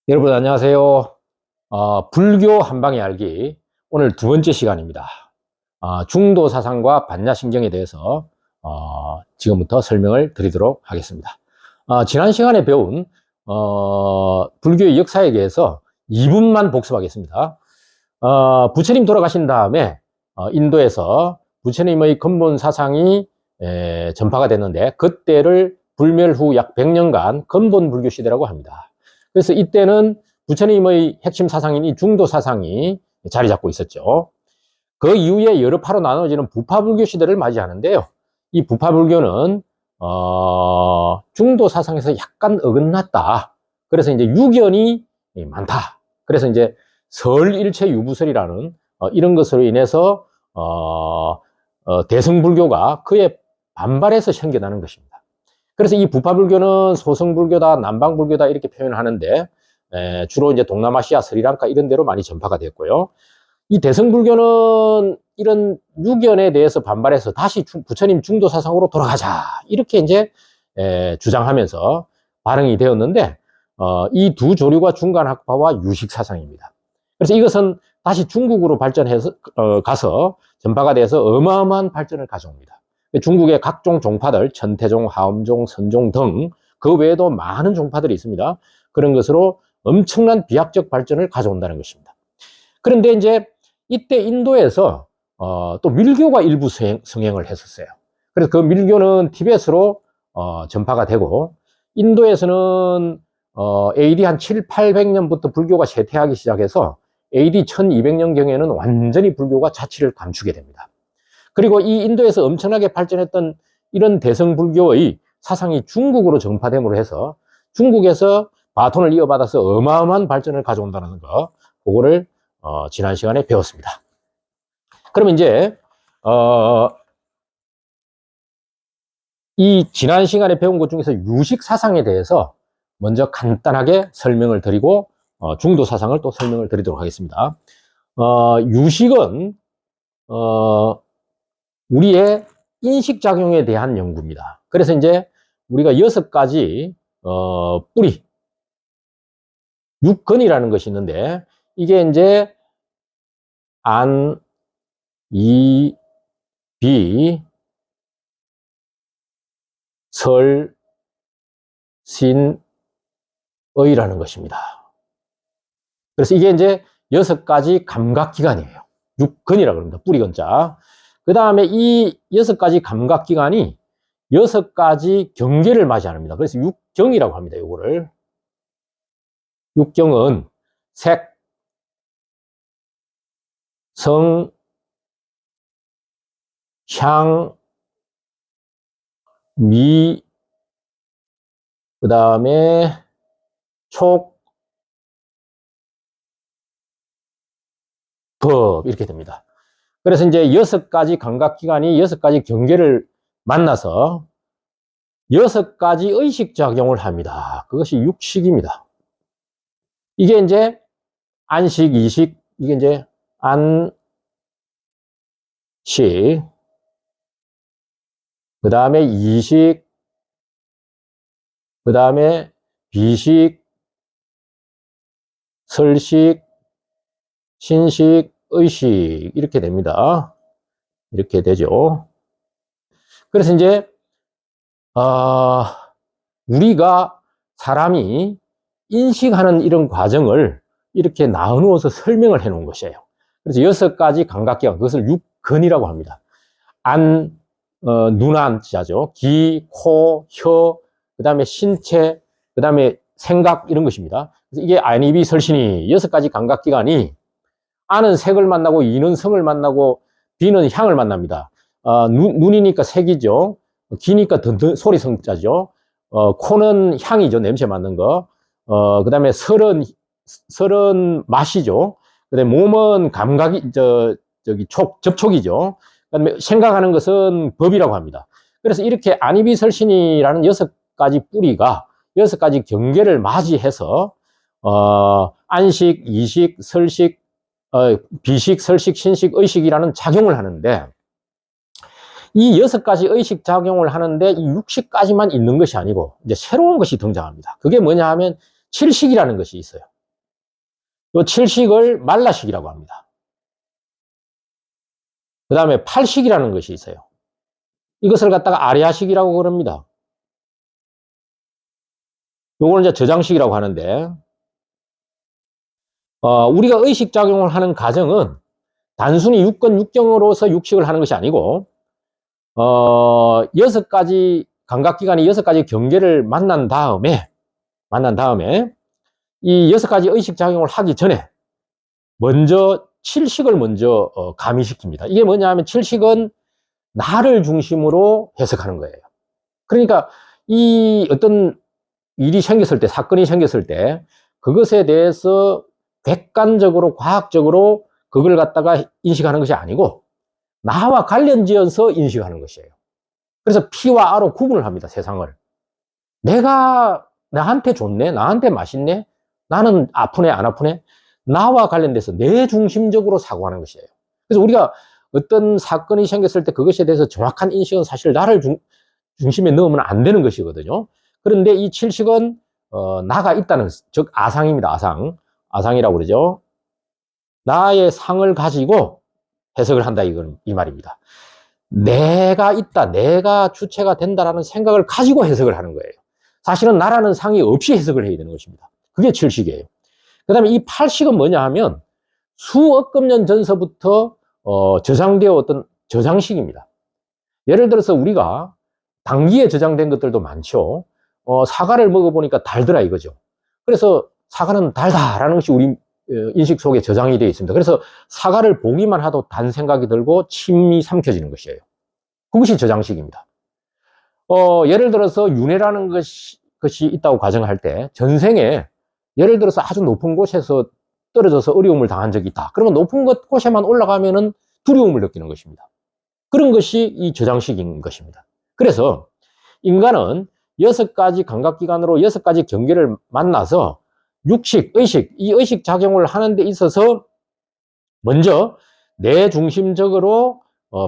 여러분 안녕하세요. 불교 한방에 알기 오늘 두 번째 시간입니다. 중도 사상과 반야신경에 대해서 지금부터 설명을 드리도록 하겠습니다. 지난 시간에 배운 불교의 역사에 대해서 2분만 복습하겠습니다. 부처님 돌아가신 다음에 인도에서 부처님의 근본 사상이 전파가 됐는데 그때를 불멸 후 약 100년간 근본 불교 시대라고 합니다. 그래서 이때는 부처님의 핵심 사상인 이 중도 사상이 자리 잡고 있었죠. 그 이후에 여러 파로 나눠지는 부파불교 시대를 맞이하는데요. 이 부파불교는 중도 사상에서 약간 어긋났다. 그래서 이제 유견이 많다. 그래서 이제 설일체 유부설이라는 이런 것으로 인해서 대승불교가 그에 반발해서 생겨나는 것입니다. 그래서 이 부파불교는 소승불교다, 남방불교다 이렇게 표현을 하는데 주로 이제 동남아시아, 스리랑카 이런 데로 많이 전파가 됐고요. 이 대승불교는 이런 유견에 대해서 반발해서 다시 부처님 중도 사상으로 돌아가자 이렇게 이제 주장하면서 발행이 되었는데 이 두 조류가 중간 학파와 유식 사상입니다. 그래서 이것은 다시 중국으로 발전해서 가서 전파가 돼서 어마어마한 발전을 가져옵니다. 중국의 각종 종파들, 천태종, 하엄종, 선종 등 그 외에도 많은 종파들이 있습니다. 그런 것으로 엄청난 비약적 발전을 가져온다는 것입니다. 그런데 이제 이때 인도에서 또 밀교가 일부 성행을 했었어요. 그래서 그 밀교는 티벳으로 전파가 되고 인도에서는 AD 한 7, 800년부터 불교가 쇠퇴하기 시작해서 AD 1200년경에는 완전히 불교가 자취를 감추게 됩니다. 그리고 이 인도에서 엄청나게 발전했던 이런 대승불교의 사상이 중국으로 전파됨으로 해서 중국에서 바톤을 이어받아서 어마어마한 발전을 가져온다는 거, 그거를 지난 시간에 배웠습니다. 그러면 이제 이 지난 시간에 배운 것 중에서 유식 사상에 대해서 먼저 간단하게 설명을 드리고 중도 사상을 또 설명을 드리도록 하겠습니다. 유식은 우리의 인식작용에 대한 연구입니다. 그래서 이제 우리가 6가지 뿌리, 육근이라는 것이 있는데 이게 이제 안, 이, 비, 설, 신, 의라는 것입니다. 그래서 이게 이제 6가지 감각기관이에요. 육근이라고 합니다. 뿌리근자. 그 다음에 이 6가지 감각기관이 6가지 경계를 맞이합니다. 그래서 육경이라고 합니다. 요거를. 육경은 색, 성, 향, 미, 그 다음에 촉, 법 이렇게 됩니다. 그래서 이제 6가지 감각기관이 6가지 경계를 만나서 6가지 의식작용을 합니다. 그것이 육식입니다. 이게 이제 안식, 이식, 이게 이제 안식, 그 다음에 이식, 그 다음에 비식, 설식, 신식, 의식 이렇게 됩니다. 이렇게 되죠. 그래서 이제 우리가 사람이 인식하는 이런 과정을 이렇게 나누어서 설명을 해 놓은 것이에요. 그래서 6가지 감각기관, 그것을 육근이라고 합니다. 눈안자죠. 귀, 코, 혀, 그 다음에 신체, 그 다음에 생각 이런 것입니다. 그래서 이게 안이비 설신이 6가지 감각기관이 안은 색을 만나고 이는 성을 만나고 비는 향을 만납니다. 눈이니까 색이죠. 귀니까 소리 성자죠. 코는 향이죠. 냄새 맡는 거. 그 다음에 설은 맛이죠. 그 다음에 몸은 감각이, 접촉이죠. 그 다음에 생각하는 것은 법이라고 합니다. 그래서 이렇게 안이비설신이라는 6가지 뿌리가 6가지 경계를 맞이해서, 안식, 이식, 설식, 비식, 설식, 신식, 의식이라는 작용을 하는데 이 6가지 의식 작용을 하는데 이 60까지만 있는 것이 아니고 이제 새로운 것이 등장합니다. 그게 뭐냐 하면 칠식이라는 것이 있어요. 요 칠식을 말라식이라고 합니다. 그 다음에 팔식이라는 것이 있어요. 이것을 갖다가 아리아식이라고 그럽니다. 요걸 이제 저장식이라고 하는데, 우리가 의식작용을 하는 과정은 단순히 육건 육경으로서 육식을 하는 것이 아니고, 6가지, 감각기관이 6가지 경계를 만난 다음에, 이 6가지 의식작용을 하기 전에, 먼저 칠식을 먼저 가미시킵니다. 이게 뭐냐 하면 칠식은 나를 중심으로 해석하는 거예요. 그러니까 이 어떤 일이 생겼을 때, 사건이 생겼을 때, 그것에 대해서 객관적으로, 과학적으로 그걸 갖다가 인식하는 것이 아니고, 나와 관련지어서 인식하는 것이에요. 그래서 P와 R로 구분을 합니다, 세상을. 내가, 나한테 좋네? 나한테 맛있네? 나는 아프네? 안 아프네? 나와 관련돼서 내 중심적으로 사고하는 것이에요. 그래서 우리가 어떤 사건이 생겼을 때 그것에 대해서 정확한 인식은 사실 나를 중심에 넣으면 안 되는 것이거든요. 그런데 이 칠식은 나가 있다는, 즉 아상입니다. 아상이라고 그러죠. 나의 상을 가지고 해석을 한다, 이 말입니다. 내가 있다, 내가 주체가 된다라는 생각을 가지고 해석을 하는 거예요. 사실은 나라는 상이 없이 해석을 해야 되는 것입니다. 그게 칠식이에요. 그 다음에 이 팔식은 뭐냐 하면 수억급 년 전서부터 저장되어 어떤 저장식입니다. 예를 들어서 우리가 당기에 저장된 것들도 많죠. 사과를 먹어보니까 달더라 이거죠. 그래서 사과는 달다라는 것이 우리 인식 속에 저장이 되어 있습니다. 그래서 사과를 보기만 하도 단 생각이 들고 침이 삼켜지는 것이에요. 그것이 저장식입니다. 예를 들어서 윤회라는 것이 있다고 가정할 때 전생에 예를 들어서 아주 높은 곳에서 떨어져서 어려움을 당한 적이 있다. 그러면 높은 곳에만 올라가면은 두려움을 느끼는 것입니다. 그런 것이 이 저장식인 것입니다. 그래서 인간은 6가지 감각기관으로 6가지 경계를 만나서 육식, 의식, 이 의식작용을 하는 데 있어서 먼저 내 중심적으로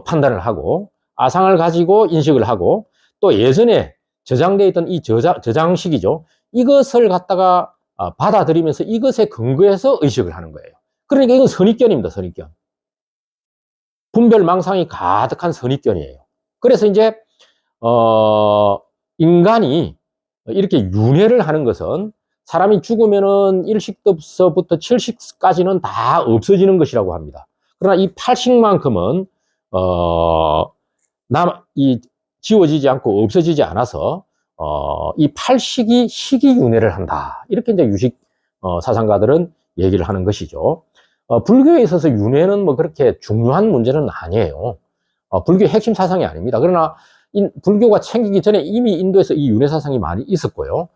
판단을 하고 아상을 가지고 인식을 하고 또 예전에 저장되어 있던 이 저장식이죠. 이것을 갖다가 받아들이면서 이것에 근거해서 의식을 하는 거예요. 그러니까 이건 선입견입니다, 선입견. 분별망상이 가득한 선입견이에요. 그래서 이제 인간이 이렇게 윤회를 하는 것은 사람이 죽으면은 1식부터 7식까지는 다 없어지는 것이라고 합니다. 그러나 이 8식만큼은 지워지지 않고 없어지지 않아서 이 8식이 식이윤회를 한다. 이렇게 이제 유식 사상가들은 얘기를 하는 것이죠. 불교에 있어서 윤회는 뭐 그렇게 중요한 문제는 아니에요. 불교의 핵심 사상이 아닙니다. 그러나 불교가 생기기 전에 이미 인도에서 이 윤회 사상이 많이 있었고요.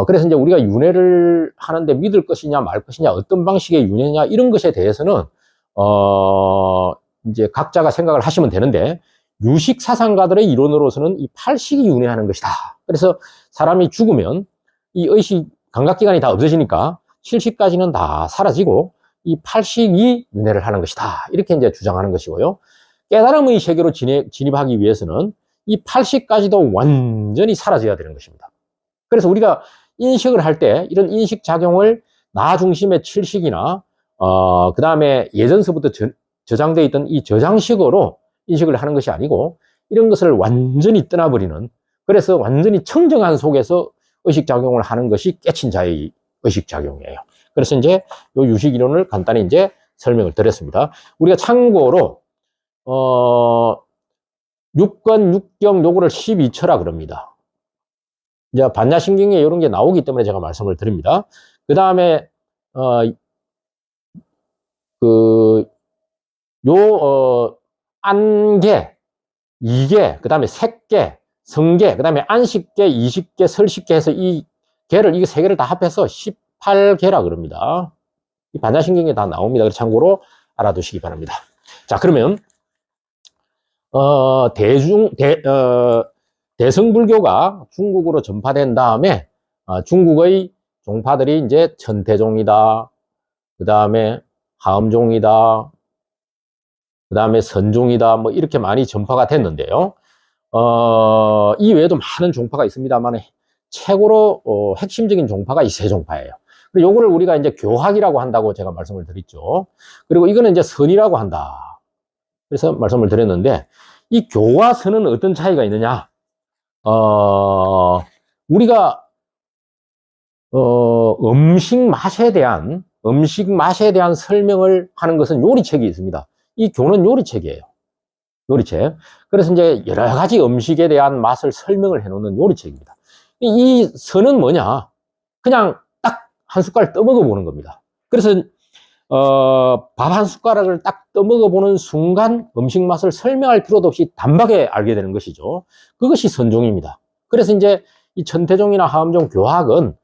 그래서 이제 우리가 윤회를 하는데 믿을 것이냐 말 것이냐 어떤 방식의 윤회냐 이런 것에 대해서는 이제 각자가 생각을 하시면 되는데 유식 사상가들의 이론으로서는 이 8식이 윤회하는 것이다. 그래서 사람이 죽으면 이 의식 감각기관이 다 없어지니까 7식까지는 다 사라지고 이 8식이 윤회를 하는 것이다. 이렇게 이제 주장하는 것이고요. 깨달음의 세계로 진입하기 위해서는 이 8식까지도 완전히 사라져야 되는 것입니다. 그래서 우리가 인식을 할 때 이런 인식 작용을 나 중심의 7식이나 그 다음에 예전서부터 저장되어 있던 이 저장식으로 인식을 하는 것이 아니고 이런 것을 완전히 떠나버리는, 그래서 완전히 청정한 속에서 의식작용을 하는 것이 깨친 자의 의식작용이에요. 그래서 이제 요 유식 이론을 간단히 이제 설명을 드렸습니다. 우리가 참고로 6권, 6경 요거를 12처라 그럽니다. 이제 반야신경에 이런 게 나오기 때문에 제가 말씀을 드립니다. 그 다음에 안계, 이계, 그 다음에 색계, 성계, 그 다음에 안식계, 이식계, 설식계 해서 이 계를, 이게 세 개를 다 합해서 18계라 그럽니다. 이 반야신경에 다 나옵니다. 그래서 참고로 알아두시기 바랍니다. 자, 그러면, 대성불교가 중국으로 전파된 다음에, 중국의 종파들이 이제 천태종이다, 그 다음에 하엄종이다, 그 다음에 선종이다, 뭐 이렇게 많이 전파가 됐는데요. 이 외에도 많은 종파가 있습니다만 최고로 핵심적인 종파가 이 세 종파예요. 요거를 우리가 이제 교학이라고 한다고 제가 말씀을 드렸죠. 그리고 이거는 이제 선이라고 한다. 그래서 말씀을 드렸는데, 이 교와 선은 어떤 차이가 있느냐? 우리가, 음식 맛에 대한 설명을 하는 것은 요리책이 있습니다. 이 교는 요리책이에요. 요리책. 그래서 이제 여러 가지 음식에 대한 맛을 설명을 해놓는 요리책입니다. 이 선은 뭐냐? 그냥 딱 한 숟갈 떠먹어 보는 겁니다. 그래서 밥 한 숟가락을 딱 떠먹어 보는 순간 음식 맛을 설명할 필요도 없이 단박에 알게 되는 것이죠. 그것이 선종입니다. 그래서 이제 이 천태종이나 하엄종 교학은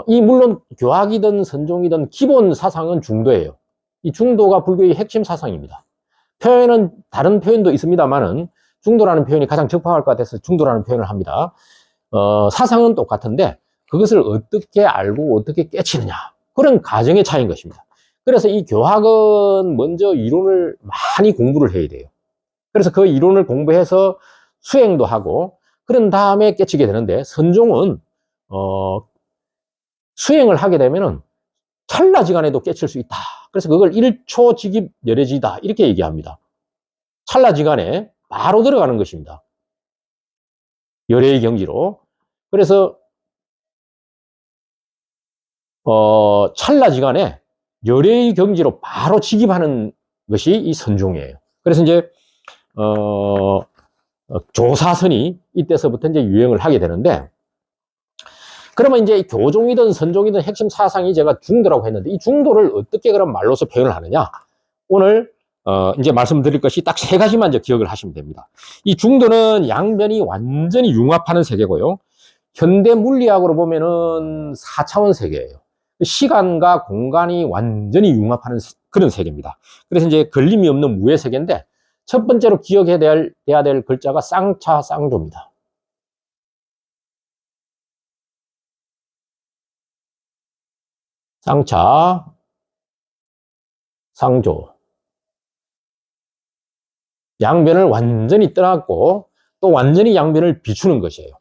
물론 교학이든 선종이든 기본 사상은 중도예요. 이 중도가 불교의 핵심 사상입니다. 표현은 다른 표현도 있습니다만은 중도라는 표현이 가장 적합할 것 같아서 중도라는 표현을 합니다. 사상은 똑같은데 그것을 어떻게 알고 어떻게 깨치느냐, 그런 과정의 차이인 것입니다. 그래서 이 교학은 먼저 이론을 많이 공부를 해야 돼요. 그래서 그 이론을 공부해서 수행도 하고 그런 다음에 깨치게 되는데, 선종은 수행을 하게 되면은 찰나지간에도 깨칠 수 있다. 그래서 그걸 일초직입 열애지다 이렇게 얘기합니다. 찰나지간에 바로 들어가는 것입니다. 열애의 경지로. 그래서 찰나지간에 열애의 경지로 바로 직입하는 것이 이 선종이에요. 그래서 이제 조사선이 이때서부터 이제 유행을 하게 되는데, 그러면 이제 교종이든 선종이든 핵심 사상이 제가 중도라고 했는데, 이 중도를 어떻게 그럼 말로서 표현을 하느냐? 오늘 이제 말씀드릴 것이 딱 세 가지만 이제 기억을 하시면 됩니다. 이 중도는 양변이 완전히 융합하는 세계고요. 현대 물리학으로 보면은 4차원 세계예요. 시간과 공간이 완전히 융합하는 그런 세계입니다. 그래서 이제 걸림이 없는 무의 세계인데, 첫 번째로 기억해야 될 글자가 쌍차 쌍조입니다. 쌍차 쌍조. 양변을 완전히 떠났고 또 완전히 양변을 비추는 것이에요.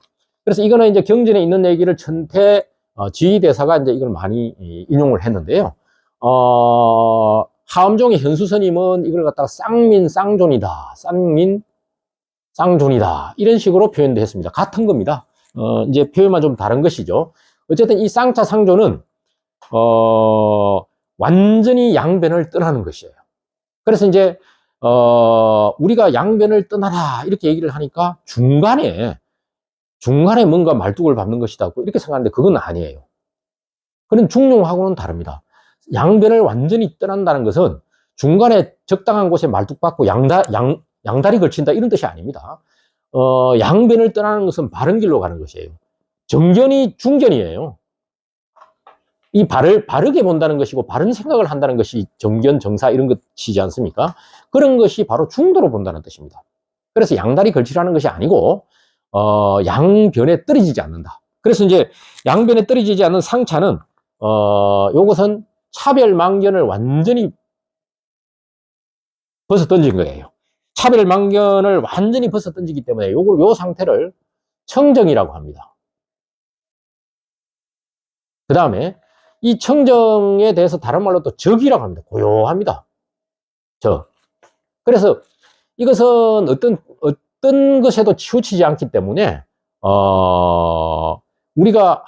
그래서 이거는 이제 경전에 있는 얘기를 천태 지휘대사가 이제 이걸 많이 인용을 했는데요. 하엄종의 현수스님은 이걸 갖다가 쌍민 쌍존이다, 쌍민 쌍존이다 이런 식으로 표현도 했습니다. 같은 겁니다. 이제 표현만 좀 다른 것이죠. 어쨌든 이 쌍차 쌍조는 완전히 양변을 떠나는 것이에요. 그래서 이제 우리가 양변을 떠나라 이렇게 얘기를 하니까 중간에 뭔가 말뚝을 밟는 것이다 이렇게 생각하는데, 그건 아니에요. 그런 중용하고는 다릅니다. 양변을 완전히 떠난다는 것은 중간에 적당한 곳에 말뚝 밟고 양다리 걸친다 이런 뜻이 아닙니다. 양변을 떠나는 것은 바른 길로 가는 것이에요. 정견이 중견이에요. 이 바르게 본다는 것이고 바른 생각을 한다는 것이 정견, 정사 이런 것이지 않습니까? 그런 것이 바로 중도로 본다는 뜻입니다. 그래서 양다리 걸치라는 것이 아니고 양변에 떨어지지 않는다. 그래서 이제 양변에 떨어지지 않는 상차는 요것은 차별망견을 완전히 벗어 던진 거예요. 차별망견을 완전히 벗어 던지기 때문에 요 상태를 청정이라고 합니다. 그 다음에 이 청정에 대해서 다른 말로 또 적이라고 합니다. 고요합니다. 적. 그래서 이것은 어떤 것에도 치우치지 않기 때문에 우리가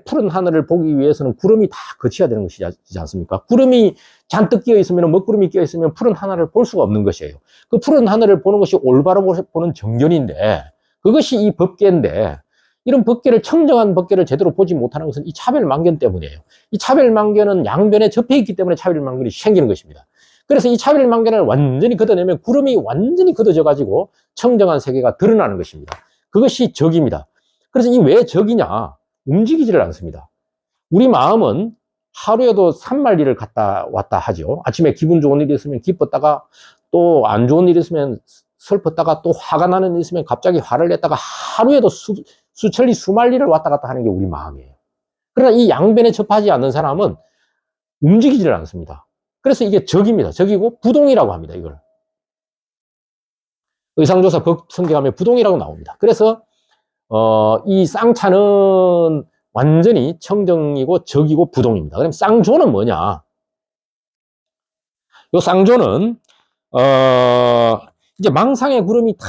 푸른 하늘을 보기 위해서는 구름이 다 거쳐야 되는 것이지 않습니까? 구름이 잔뜩 끼어 있으면, 먹구름이 끼어 있으면 푸른 하늘을 볼 수가 없는 것이에요. 그 푸른 하늘을 보는 것이 올바로 보는 정견인데, 그것이 이 법계인데, 이런 법계를, 청정한 법계를 제대로 보지 못하는 것은 이 차별망견 때문이에요. 이 차별망견은 양변에 접해 있기 때문에 차별망견이 생기는 것입니다. 그래서 이 차별망견을 완전히 걷어내면 구름이 완전히 걷어져 가지고 청정한 세계가 드러나는 것입니다. 그것이 적입니다. 그래서 이 왜 적이냐? 움직이지를 않습니다. 우리 마음은 하루에도 3만리를 갔다 왔다 하죠. 아침에 기분 좋은 일이 있으면 기뻤다가, 또 안 좋은 일이 있으면 슬펐다가, 또 화가 나는 일이 있으면 갑자기 화를 냈다가, 하루에도 수천리 수만리를 왔다 갔다 하는 게 우리 마음이에요. 그러나 이 양변에 접하지 않는 사람은 움직이지를 않습니다. 그래서 이게 적입니다. 적이고 부동이라고 합니다. 이걸 의상조사 법 성경하면 부동이라고 나옵니다. 그래서 이 쌍차는 완전히 청정이고 적이고 부동입니다. 그럼 쌍조는 뭐냐? 요 쌍조는 이제 망상의 구름이 다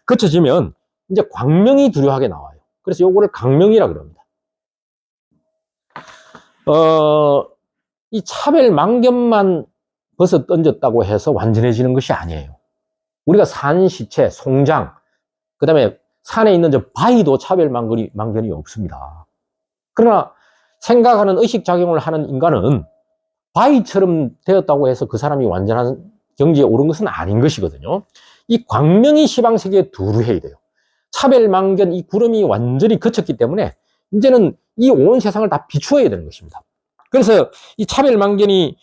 그쳐지면 이제 광명이 두려하게 나와요. 그래서 요거를 강명이라 그럽니다. 이 차별망견만 벗어 던졌다고 해서 완전해지는 것이 아니에요. 우리가 산 시체, 송장, 그 다음에 산에 있는 저 바위도 차별망견이 없습니다. 그러나 생각하는 의식작용을 하는 인간은 바위처럼 되었다고 해서 그 사람이 완전한 경지에 오른 것은 아닌 것이거든요. 이 광명이 시방세계에 두루해야 돼요. 차별망견, 이 구름이 완전히 그쳤기 때문에 이제는 이 온 세상을 다 비추어야 되는 것입니다. 그래서 이 차별망견이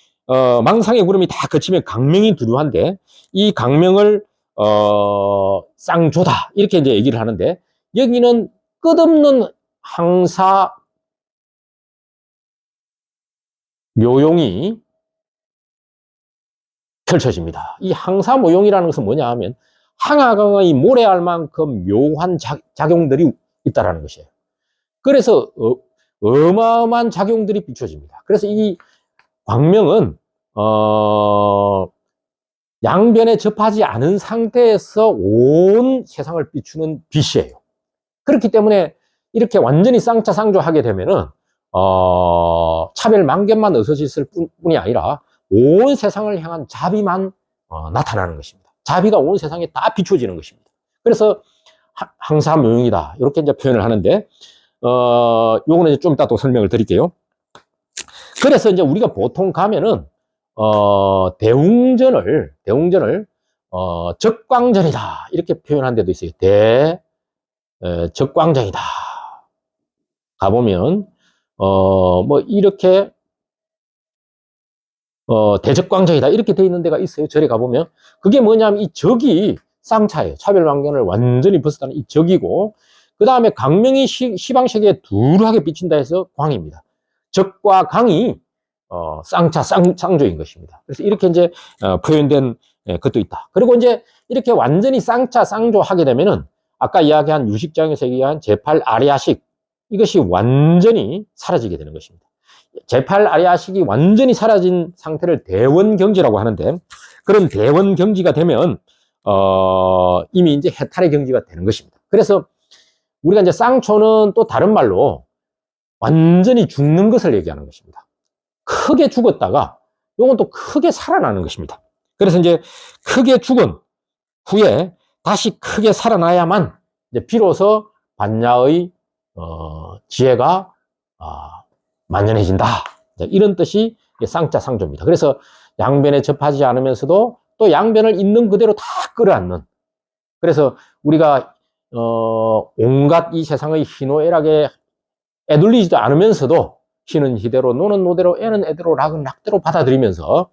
망상의 구름이 다 그치면 강명이 두루한데 이 강명을 쌍조다 이렇게 이제 얘기를 하는데 여기는 끝없는 항사 묘용이 펼쳐집니다. 이 항사 묘용이라는 것은 뭐냐 하면 항아강의 모래알 만큼 묘한 작용들이 있다는 것이에요. 그래서 어마어마한 작용들이 비춰집니다. 그래서 이 광명은 양변에 접하지 않은 상태에서 온 세상을 비추는 빛이에요. 그렇기 때문에 이렇게 완전히 쌍차쌍조하게 되면은 차별망견만 없어졌을 뿐이 아니라 온 세상을 향한 자비만 나타나는 것입니다. 자비가 온 세상에 다 비춰지는 것입니다. 그래서 항사묘용이다 이렇게 이제 표현을 하는데 요거는 좀 이따 또 설명을 드릴게요. 그래서 이제 우리가 보통 가면은 대웅전을 적광전이다 이렇게 표현한 데도 있어요. 적광전이다. 가보면 뭐 이렇게 대적광전이다 이렇게 돼 있는 데가 있어요. 절에 가보면 그게 뭐냐면 이 적이 쌍차예요. 차별망견을 완전히 벗어나는 이 적이고 그 다음에 강명이 시방세계에 두루하게 비친다 해서 광입니다. 적과 강이 쌍조인 것입니다. 그래서 이렇게 이제 표현된 것도 있다. 그리고 이제 이렇게 완전히 쌍조 하게 되면은 아까 이야기한 유식장에서 얘기한 제8아리아식 이것이 완전히 사라지게 되는 것입니다. 제8아리아식이 완전히 사라진 상태를 대원경지라고 하는데 그런 대원경지가 되면 이미 이제 해탈의 경지가 되는 것입니다. 그래서 우리가 이제 쌍초는 또 다른 말로 완전히 죽는 것을 얘기하는 것입니다. 크게 죽었다가 요건 또 크게 살아나는 것입니다. 그래서 이제 크게 죽은 후에 다시 크게 살아나야만 이제 비로소 반야의 지혜가 만연해진다. 이런 뜻이 쌍자쌍조입니다. 그래서 양변에 접하지 않으면서도 또 양변을 있는 그대로 다 끌어안는. 그래서 우리가 온갖 이 세상의 희노애락에 애둘리지도 않으면서도 희는 희대로 노는 노대로 애는 애대로 락은 락대로 받아들이면서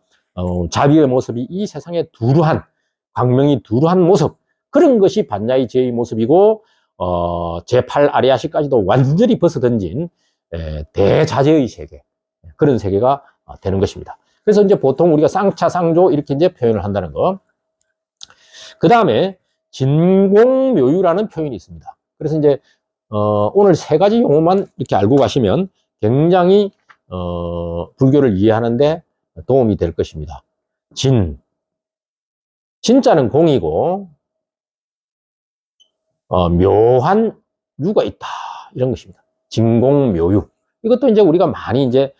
자비의 모습이 이 세상에 두루한 광명이 두루한 모습 그런 것이 반야의 지혜의 모습이고 제8아리아식까지도 완전히 벗어던진 대자재의 세계 그런 세계가 되는 것입니다. 그래서 이제 보통 우리가 쌍차쌍조 이렇게 이제 표현을 한다는 거. 그 다음에 진공묘유라는 표현이 있습니다. 그래서 이제 오늘 세 가지 용어만 이렇게 알고 가시면 굉장히 불교를 이해하는데 도움이 될 것입니다. 진자는 공이고 묘한 유가 있다 이런 것입니다. 진공묘유. 이것도 이제 우리가 많이 이제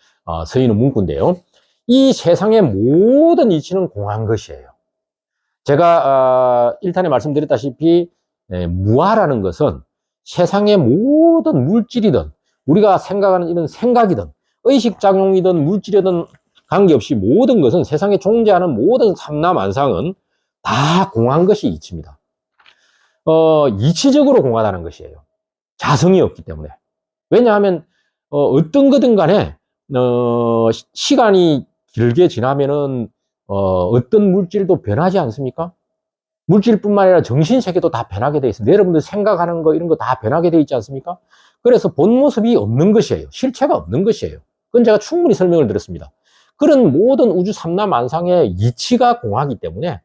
쓰이는 문구인데요. 이 세상의 모든 이치는 공한 것이에요. 제가 1탄에 말씀드렸다시피 무아라는 것은 세상의 모든 물질이든 우리가 생각하는 이런 생각이든 의식작용이든 물질이든 관계없이 모든 것은 세상에 존재하는 모든 삼라만상은 다 공한 것이 이치입니다. 이치적으로 공하다는 것이에요. 자성이 없기 때문에. 왜냐하면 어떤 거든 간에 시간이 길게 지나면은 어떤 물질도 변하지 않습니까? 물질뿐만 아니라 정신세계도 다 변하게 돼 있습니다. 여러분들 생각하는 거 이런 거 다 변하게 돼 있지 않습니까? 그래서 본 모습이 없는 것이에요. 실체가 없는 것이에요. 그건 제가 충분히 설명을 드렸습니다. 그런 모든 우주 삼라만상의 이치가 공하기 때문에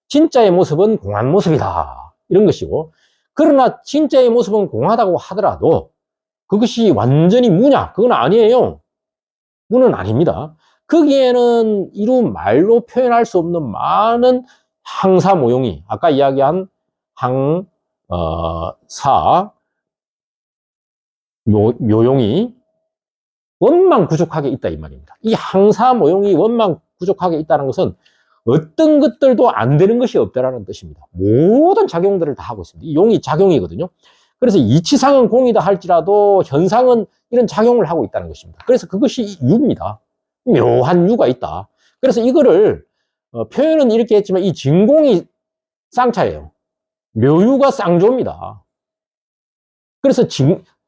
진짜의 모습은 공한 모습이다. 이런 것이고 그러나 진짜의 모습은 공하다고 하더라도 그것이 완전히 무냐? 그건 아니에요. 무는 아닙니다. 거기에는 이루 말로 표현할 수 없는 많은 항사 모용이, 아까 이야기한 사, 묘용이 원망부족하게 있다 이 말입니다. 이 항사 모용이 원망부족하게 있다는 것은 어떤 것들도 안 되는 것이 없다라는 뜻입니다. 모든 작용들을 다 하고 있습니다. 이 용이 작용이거든요. 그래서 이치상은 공이다 할지라도 현상은 이런 작용을 하고 있다는 것입니다. 그래서 그것이 유입니다. 묘한 유가 있다. 그래서 이거를 표현은 이렇게 했지만 이 진공이 쌍차예요. 묘유가 쌍조입니다. 그래서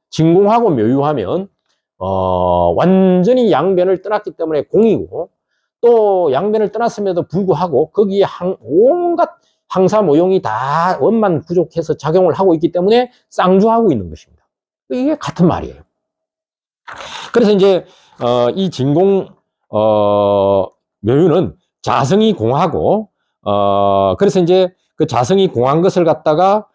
진공하고 묘유하면 완전히 양변을 떠났기 때문에 공이고, 또 양변을 떠났음에도 불구하고 거기에 온갖 항사 모용이 다 원만 부족해서 작용을 하고 있기 때문에 쌍조하고 있는 것입니다. 이게 같은 말이에요. 그래서 이제 이 진공 묘유는 자성이 공하고, 그래서 이제 그 자성이 공한 것을 갖다가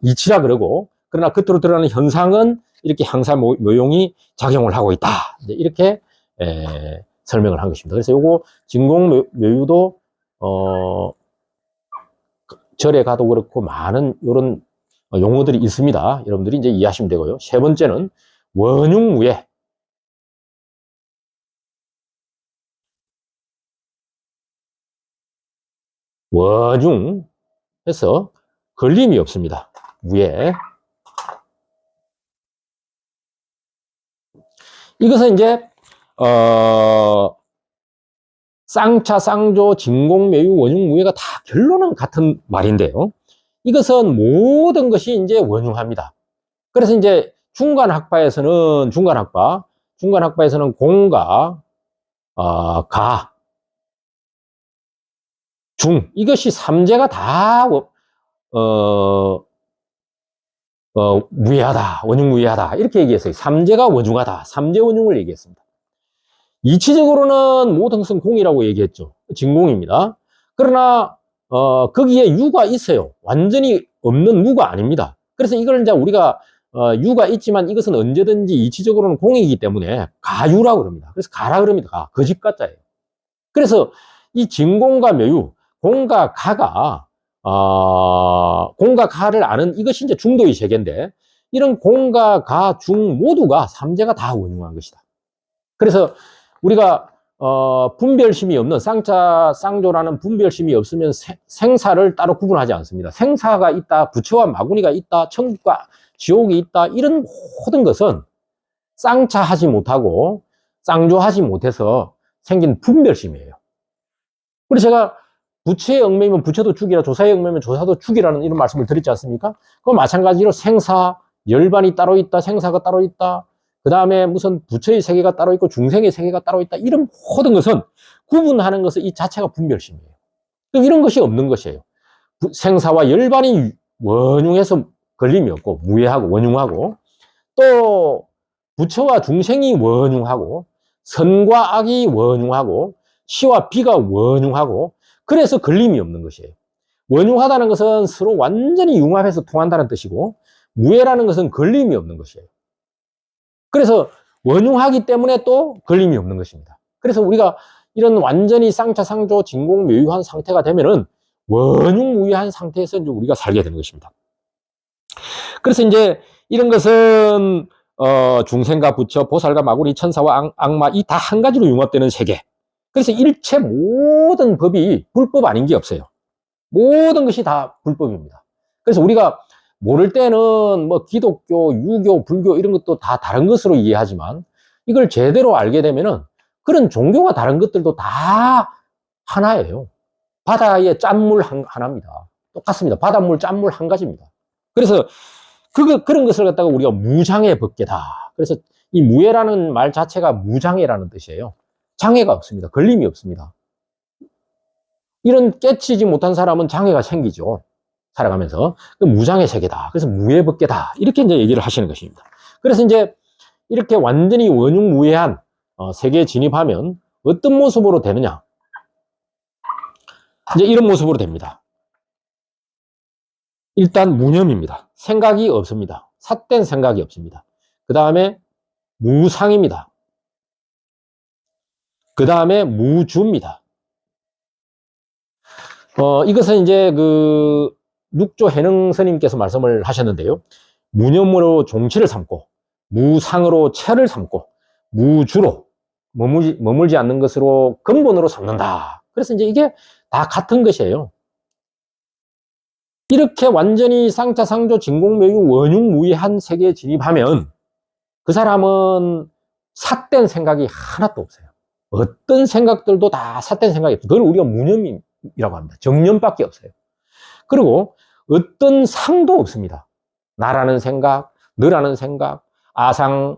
이치라 그러고, 그러나 겉으로 드러나는 현상은 이렇게 항사 모용이 작용을 하고 있다. 이렇게 설명을 한 것입니다. 그래서 요거 진공 묘유도 절에 가도 그렇고 많은 이런 용어들이 있습니다. 여러분들이 이제 이해하시면 되고요. 세 번째는 원흉무예. 원흉 해서 걸림이 없습니다. 무예. 이것은 이제 쌍차, 쌍조, 진공, 매유, 원흉, 무예가 다 결론은 같은 말인데요. 이것은 모든 것이 이제 원흉합니다. 그래서 이제 중간학파에서는 공과 가, 중 이것이 삼재가 다 무예하다, 원흉무예하다 이렇게 얘기했어요. 삼재가 원흉하다, 삼재원흉을 얘기했습니다. 이치적으로는 모든 것은 공이라고 얘기했죠. 진공입니다. 그러나 거기에 유가 있어요. 완전히 없는 무가 아닙니다. 그래서 이걸 이제 우리가 유가 있지만 이것은 언제든지 이치적으로는 공이기 때문에 가유라고 그럽니다. 그래서 가라 그럽니다. 거짓 가짜예요. 그래서 이 진공과 묘유, 공과 가가 공과 가를 아는 이것이 이제 중도의 세계인데, 이런 공과 가, 중 모두가 삼재가 다 원흉한 것이다. 그래서 우리가 분별심이 없는 쌍차, 쌍조라는 분별심이 없으면 생사를 따로 구분하지 않습니다. 생사가 있다, 부처와 마구니가 있다, 천국과 지옥이 있다, 이런 모든 것은 쌍차하지 못하고 쌍조하지 못해서 생긴 분별심이에요. 그래서 제가 부처에 얽매이면 부처도 죽이라, 조사에 얽매이면 조사도 죽이라는 이런 말씀을 드렸지 않습니까? 그건 마찬가지로 생사, 열반이 따로 있다, 생사가 따로 있다, 그 다음에 무슨 부처의 세계가 따로 있고 중생의 세계가 따로 있다, 이런 모든 것은 구분하는 것은 이 자체가 분별심이에요. 이런 것이 없는 것이에요. 생사와 열반이 원흉해서 걸림이 없고 무예하고 원흉하고, 또 부처와 중생이 원흉하고 선과 악이 원흉하고 시와 비가 원흉하고, 그래서 걸림이 없는 것이에요. 원흉하다는 것은 서로 완전히 융합해서 통한다는 뜻이고, 무예라는 것은 걸림이 없는 것이에요. 그래서 원흉하기 때문에 또 걸림이 없는 것입니다. 그래서 우리가 이런 완전히 쌍차, 쌍조, 진공, 묘유한 상태가 되면은 원흉무예한 상태에서 이제 우리가 살게 되는 것입니다. 그래서 이제 이런 것은 중생과 부처, 보살과 마구니, 천사와 악마 이 다 한 가지로 융합되는 세계. 그래서 일체 모든 법이 불법 아닌 게 없어요. 모든 것이 다 불법입니다. 그래서 우리가 모를 때는 뭐 기독교, 유교, 불교 이런 것도 다 다른 것으로 이해하지만, 이걸 제대로 알게 되면은 그런 종교가 다른 것들도 다 하나예요. 바다의 짠물 하나입니다. 똑같습니다. 바닷물, 짠물 한 가지입니다. 그래서 그런 것을 갖다가 우리가 무장애 법계다. 그래서 이 무예라는 말 자체가 무장애라는 뜻이에요. 장애가 없습니다. 걸림이 없습니다. 이런 깨치지 못한 사람은 장애가 생기죠. 살아가면서. 무장애 세계다. 그래서 무예법계다. 이렇게 이제 얘기를 하시는 것입니다. 그래서 이제 이렇게 완전히 원흉무예한 세계에 진입하면 어떤 모습으로 되느냐. 이제 이런 모습으로 됩니다. 일단 무념입니다. 생각이 없습니다. 삿된 생각이 없습니다. 그 다음에 무상입니다. 그 다음에 무주입니다. 이것은 이제 그 육조 해능 스님께서 말씀을 하셨는데요. 무념으로 종치를 삼고, 무상으로 체를 삼고, 무주로 머물지 않는 것으로 근본으로 삼는다. 그래서 이제 이게 다 같은 것이에요. 이렇게 완전히 쌍차상조 진공묘유 원흉무의한 세계에 진입하면 그 사람은 삿된 생각이 하나도 없어요. 어떤 생각들도 다 삿된 생각이 없어요. 그걸 우리가 무념이라고 합니다. 정념밖에 없어요. 그리고 어떤 상도 없습니다. 나라는 생각, 너라는 생각, 아상,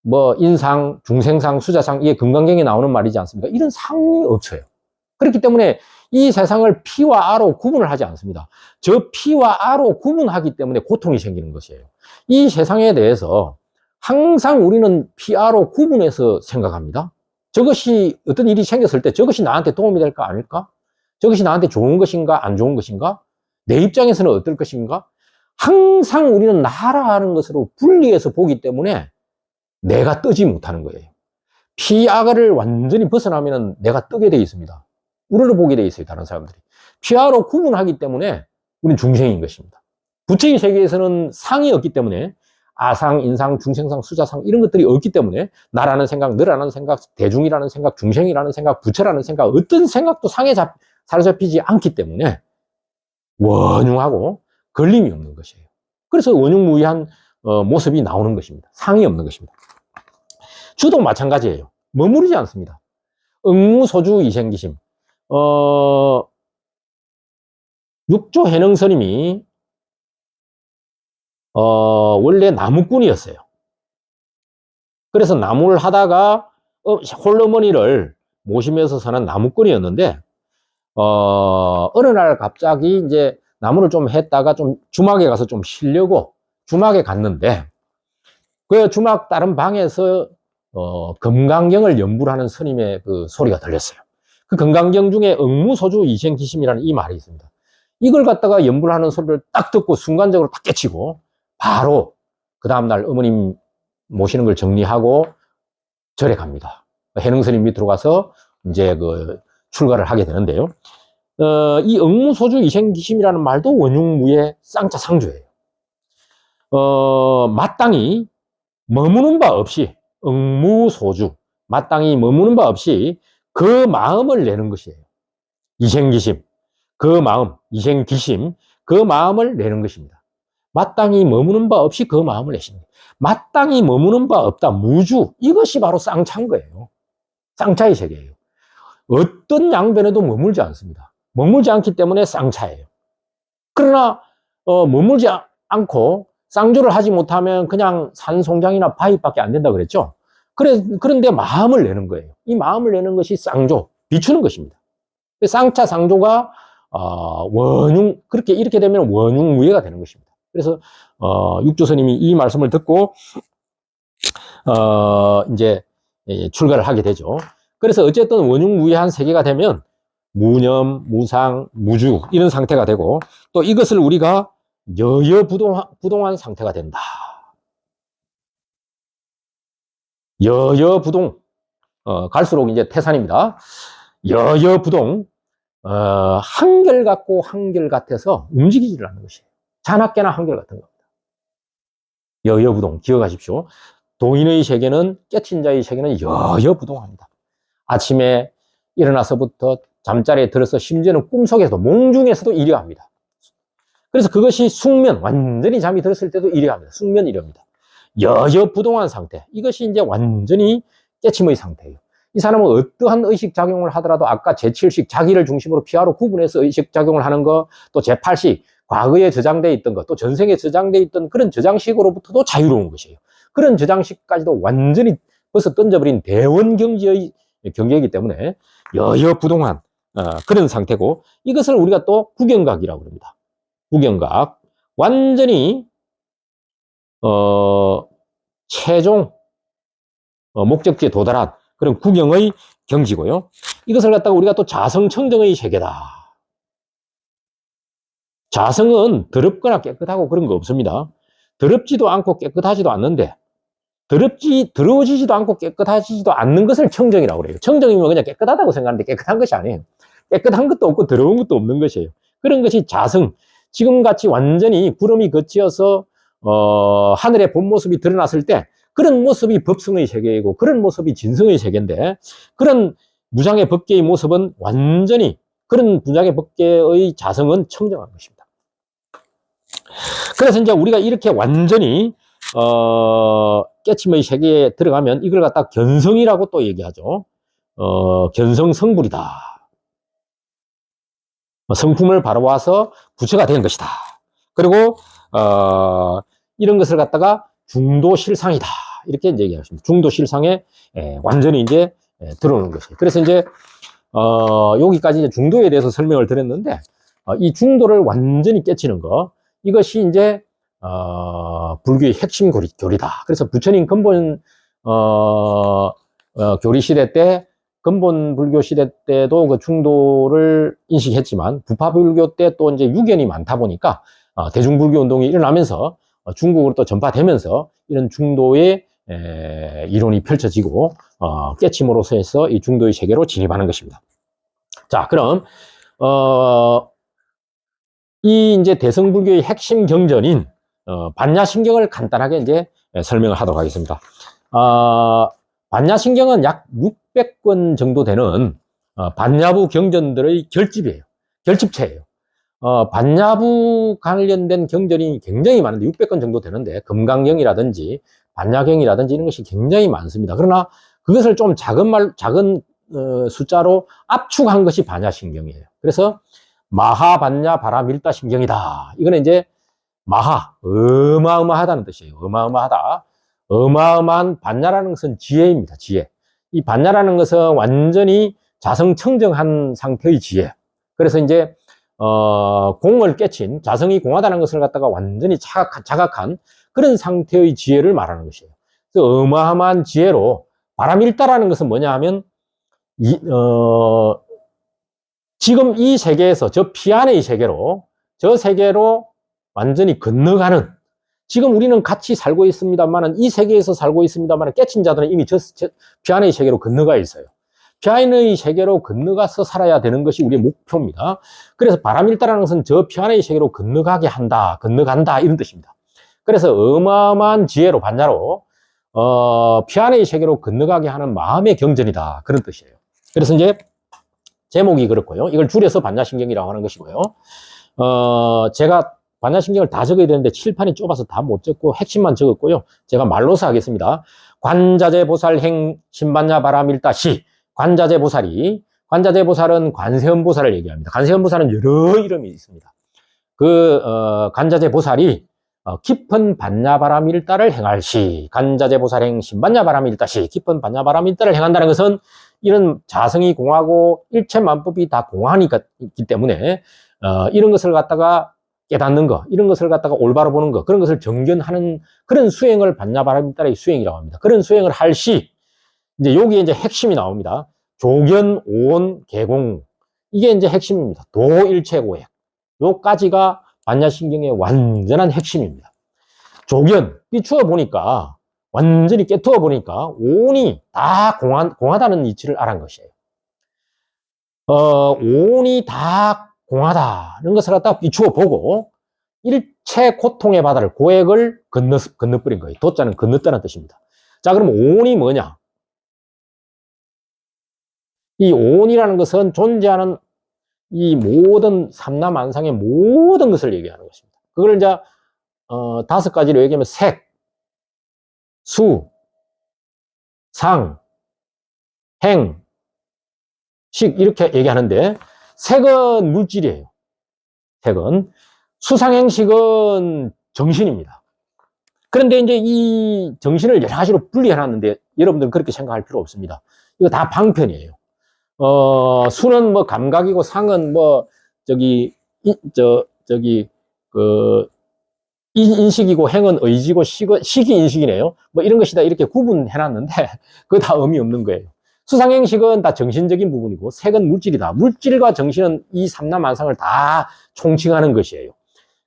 뭐 인상, 중생상, 수자상, 이게 금강경에 나오는 말이지 않습니까? 이런 상이 없어요. 그렇기 때문에 이 세상을 피와 아로 구분을 하지 않습니다. 저 피와 아로 구분하기 때문에 고통이 생기는 것이에요. 이 세상에 대해서 항상 우리는 피아로 구분해서 생각합니다. 저것이 어떤 일이 생겼을 때 저것이 나한테 도움이 될까 아닐까? 저것이 나한테 좋은 것인가 안 좋은 것인가? 내 입장에서는 어떨 것인가? 항상 우리는 나라는 것으로 분리해서 보기 때문에 내가 뜨지 못하는 거예요. 피아를 완전히 벗어나면 내가 뜨게 돼 있습니다. 우러러보게 돼 있어요, 다른 사람들이. 피아로 구분하기 때문에 우리는 중생인 것입니다. 부처의 세계에서는 상이 없기 때문에 아상, 인상, 중생상, 수자상 이런 것들이 없기 때문에 나라는 생각, 너라는 생각, 대중이라는 생각, 중생이라는 생각, 부처라는 생각, 어떤 생각도 상에 사로잡히지 않기 때문에 원흉하고 걸림이 없는 것이에요. 그래서 원흉무의한 모습이 나오는 것입니다. 상이 없는 것입니다. 주도 마찬가지예요. 머무르지 않습니다. 응무소주 이생기심. 육조 해능 스님이 원래 나무꾼이었어요. 그래서 나무를 하다가 홀어머니를 모시면서 사는 나무꾼이었는데 어느 날 갑자기 이제 나무를 좀 했다가 좀 주막에 가서 좀 쉬려고 주막에 갔는데 그 주막 다른 방에서 금강경을 연불 하는 스님의 그 소리가 들렸어요. 그 금강경 중에 응무소주 이생기심이라는 이 말이 있습니다. 이걸 갖다가 연불하는 소리를 딱 듣고 순간적으로 딱 깨치고 바로 그 다음날 어머님 모시는 걸 정리하고 절에 갑니다. 해능 스님 밑으로 가서 이제 그 출가를 하게 되는데요. 이 응무소주 이생기심이라는 말도 원흉무의 쌍차상조예요. 마땅히 머무는 바 없이 응무소주, 마땅히 머무는 바 없이 그 마음을 내는 것이에요. 이생기심, 그 마음, 이생기심, 그 마음을 내는 것입니다. 마땅히 머무는 바 없이 그 마음을 내십니다. 마땅히 머무는 바 없다, 무주, 이것이 바로 쌍차인 거예요. 쌍차의 세계예요. 어떤 양변에도 머물지 않습니다. 머물지 않기 때문에 쌍차예요. 그러나 머물지 않고 쌍조를 하지 못하면 그냥 산송장이나 바위밖에 안 된다 그랬죠. 그런데 마음을 내는 거예요. 이 마음을 내는 것이 쌍조, 비추는 것입니다. 쌍차 쌍조가 원흉, 그렇게 이렇게 되면 원흉무예가 되는 것입니다. 그래서 육조 스님이 이 말씀을 듣고 이제 출가를 하게 되죠. 그래서 어쨌든 원흉무예한 세계가 되면 무념, 무상, 무주 이런 상태가 되고 또 이것을 우리가 여여부동한 상태가 된다. 여여부동, 갈수록 이제 태산입니다. 여여부동, 한결같고 한결같아서 움직이지를 않는 것이에요. 자나깨나 한결같은 겁니다. 여여부동, 기억하십시오. 도인의 세계는, 깨친 자의 세계는 여여부동합니다. 아침에 일어나서부터 잠자리에 들어서 심지어는 꿈속에서도, 몽중에서도 이려합니다. 그래서 그것이 숙면, 완전히 잠이 들었을 때도 이려합니다. 숙면 이려합니다. 여여부동한 상태. 이것이 이제 완전히 깨침의 상태예요. 이 사람은 어떠한 의식작용을 하더라도 아까 제7식, 자기를 중심으로 피하로 구분해서 의식작용을 하는 거, 또 제8식, 과거에 저장되어 있던 것, 또 전생에 저장되어 있던 그런 저장식으로부터도 자유로운 것이에요. 그런 저장식까지도 완전히 벌써 던져버린 대원경지의 경계이기 때문에 여여부동한 그런 상태고, 이것을 우리가 또 구경각이라고 합니다. 구경각. 완전히 최종 목적지에 도달한 그런 구경의 경지고요. 이것을 갖다가 우리가 또 자성청정의 세계다. 자성은 더럽거나 깨끗하고 그런 거 없습니다. 더럽지도 않고 깨끗하지도 않는데, 더러워지지도 않고 깨끗하지도 않는 것을 청정이라고 그래요. 청정이면 그냥 깨끗하다고 생각하는데 깨끗한 것이 아니에요. 깨끗한 것도 없고 더러운 것도 없는 것이에요. 그런 것이 자성. 지금같이 완전히 구름이 걷히어서 하늘의 본 모습이 드러났을 때 그런 모습이 법성의 세계이고 그런 모습이 진성의 세계인데, 그런 무장의 법계의 모습은 완전히, 그런 무장의 법계의 자성은 청정한 것입니다. 그래서 이제 우리가 이렇게 완전히 깨침의 세계에 들어가면 이걸 갖다 견성이라고 또 얘기하죠. 견성성불이다. 성품을 바로와서 부처가 된 것이다. 그리고 이런 것을 갖다가 중도실상이다. 이렇게 이제 얘기하십니다. 중도실상에 완전히 이제 들어오는 것이에요. 그래서 이제 여기까지 이제 중도에 대해서 설명을 드렸는데, 이 중도를 완전히 깨치는 거, 이것이 이제 불교의 핵심 교리다. 그래서 부처님 근본 교리 시대 때, 근본 불교 시대 때도 그 중도를 인식했지만, 부파불교 때 또 이제 유견이 많다 보니까 대중불교 운동이 일어나면서 중국으로 또 전파되면서 이런 중도의 이론이 펼쳐지고 깨침으로서 해서 이 중도의 세계로 진입하는 것입니다. 자, 그럼 이 이제 대성불교의 핵심 경전인 반야신경을 간단하게 이제 설명을 하도록 하겠습니다. 반야신경은 약 600권 정도 되는 반야부 경전들의 결집이에요. 결집체예요. 반야부 관련된 경전이 굉장히 많은데 600권 정도 되는데, 금강경이라든지 반야경이라든지 이런 것이 굉장히 많습니다. 그러나 그것을 좀 작은 숫자로 압축한 것이 반야신경이에요. 그래서 마하반야 바라밀다신경이다. 이거는 이제 마하, 어마어마하다는 뜻이에요. 어마어마하다. 어마어마한 반야라는 것은 지혜입니다. 지혜. 이 반야라는 것은 완전히 자성청정한 상태의 지혜. 그래서 이제 공을 깨친, 자성이 공하다는 것을 갖다가 완전히 자각한 그런 상태의 지혜를 말하는 것이에요. 그래서 어마어마한 지혜로, 바라밀다라는 것은 뭐냐 하면 지금 이 세계에서 저 피안의 세계로, 저 세계로 완전히 건너가는, 지금 우리는 같이 살고 있습니다만은, 이 세계에서 살고 있습니다만은, 깨친 자들은 이미 저 피안의 세계로 건너가 있어요. 피안의 세계로 건너가서 살아야 되는 것이 우리의 목표입니다. 그래서 바라밀다라는 것은 저 피안의 세계로 건너가게 한다, 건너간다, 이런 뜻입니다. 그래서 어마어마한 지혜로, 반야로 피안의 세계로 건너가게 하는 마음의 경전이다, 그런 뜻이에요. 그래서 이제 제목이 그렇고요. 이걸 줄여서 반야신경이라고 하는 것이고요. 제가 반야신경을 다 적어야 되는데 칠판이 좁아서 다 못 적고 핵심만 적었고요. 제가 말로서 하겠습니다. 관자재보살행 신반야 바라밀다시. 관자재보살은 관세음보살을 얘기합니다. 관세음보살은 여러 이름이 있습니다. 관자재보살이 깊은 반야바라밀다를 행할 시, 관자재보살행 신반야바라밀다시, 깊은 반야바라밀다를 행한다는 것은 이런 자성이 공하고 일체만법이 다 공하기 때문에 이런 것을 갖다가 깨닫는 거, 이런 것을 갖다가 올바로 보는 거, 그런 것을 정견하는 그런 수행을 반야바라밀다의 수행이라고 합니다. 그런 수행을 할 시, 이제 여기에 이제 핵심이 나옵니다. 조견, 오온, 개공. 이게 이제 핵심입니다. 도일체고액. 요까지가 반야신경의 완전한 핵심입니다. 조견, 비추어 보니까, 완전히 깨트워 보니까, 오온이 다 공하다는 이치를 알은 것이에요. 오온이 다 공하다는 것을 갖다 비추어 보고, 일체 고통의 바다를, 고액을 건너버린 거예요. 도자는 건넜다는 뜻입니다. 자, 그럼 오온이 뭐냐? 이 오온이라는 것은 존재하는 이 모든 삼라만상의 모든 것을 얘기하는 것입니다. 그걸 이제 5가지로 얘기하면 색, 수, 상, 행, 식 이렇게 얘기하는데, 색은 물질이에요. 색은. 수상행식은 정신입니다. 그런데 이제 이 정신을 여러 가지로 분리해놨는데 여러분들은 그렇게 생각할 필요 없습니다. 이거 다 방편이에요. 수는 뭐 감각이고, 상은 뭐 인식이고, 행은 의지고, 식이 인식이네요. 뭐 이런 것이다 이렇게 구분해놨는데 그거 다 의미 없는 거예요. 수상행식은 다 정신적인 부분이고, 색은 물질이다. 물질과 정신은 이 삼라만상을 다 총칭하는 것이에요.